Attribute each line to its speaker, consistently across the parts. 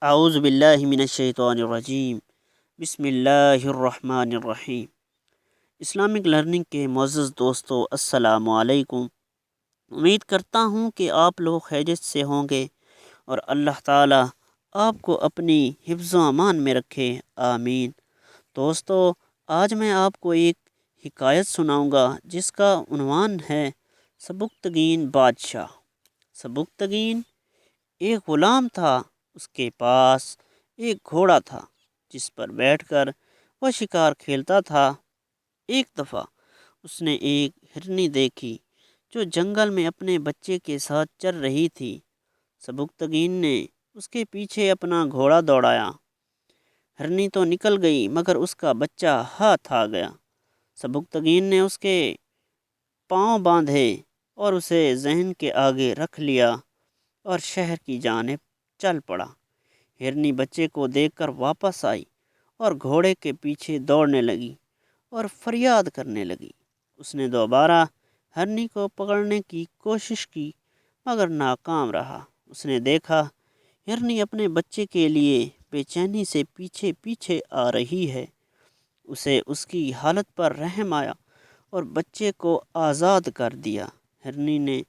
Speaker 1: اعوذ باللہ من الشیطان الرجیم، بسم اللہ الرحمن الرحیم۔ اسلامک لرننگ کے معزز دوستو، السلام علیکم۔ امید کرتا ہوں کہ آپ لوگ خیریت سے ہوں گے اور اللہ تعالی آپ کو اپنی حفظ و امان میں رکھے، آمین۔ دوستو، آج میں آپ کو ایک حکایت سناؤں گا جس کا عنوان ہے سبکتگین بادشاہ۔ سبکتگین ایک غلام تھا۔ اس کے پاس ایک گھوڑا تھا جس پر بیٹھ کر وہ شکار کھیلتا تھا۔ ایک دفعہ اس نے ایک ہرنی دیکھی جو جنگل میں اپنے بچے کے ساتھ چر رہی تھی۔ سبکتگین نے اس کے پیچھے اپنا گھوڑا دوڑایا۔ ہرنی تو نکل گئی مگر اس کا بچہ ہاتھ آ گیا۔ سبکتگین نے اس کے پاؤں باندھے اور اسے ذہن کے آگے رکھ لیا اور شہر کی جانب چل پڑا۔ ہرنی بچے کو دیکھ کر واپس آئی اور گھوڑے کے پیچھے دوڑنے لگی اور فریاد کرنے لگی۔ اس نے دوبارہ ہرنی کو پکڑنے کی کوشش کی مگر ناکام رہا۔ اس نے دیکھا ہرنی اپنے بچے کے لیے بے چینی سے پیچھے پیچھے آ رہی ہے۔ اسے اس کی حالت پر رحم آیا اور بچے کو آزاد کر دیا۔ ہرنی نے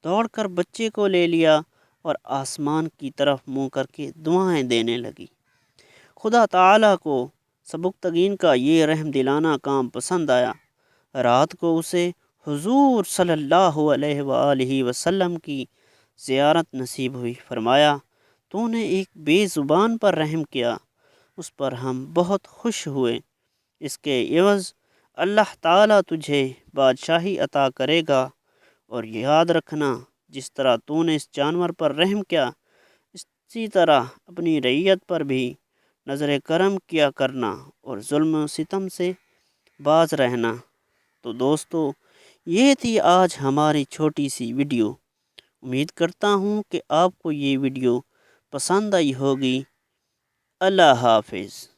Speaker 1: دوڑ کر بچے کو لے لیا اور آسمان کی طرف منہ کر کے دعائیں دینے لگی۔ خدا تعالیٰ کو سبکتگین کا یہ رحم دلانہ کام پسند آیا۔ رات کو اسے حضور صلی اللہ علیہ وآلہ وسلم کی زیارت نصیب ہوئی۔ فرمایا، تو نے ایک بے زبان پر رحم کیا، اس پر ہم بہت خوش ہوئے۔ اس کے عوض اللہ تعالیٰ تجھے بادشاہی عطا کرے گا، اور یاد رکھنا جس طرح تو نے اس جانور پر رحم کیا اسی طرح اپنی رعیت پر بھی نظر کرم کیا کرنا اور ظلم و ستم سے باز رہنا۔ تو دوستو، یہ تھی آج ہماری چھوٹی سی ویڈیو۔ امید کرتا ہوں کہ آپ کو یہ ویڈیو پسند آئی ہوگی۔ اللہ حافظ۔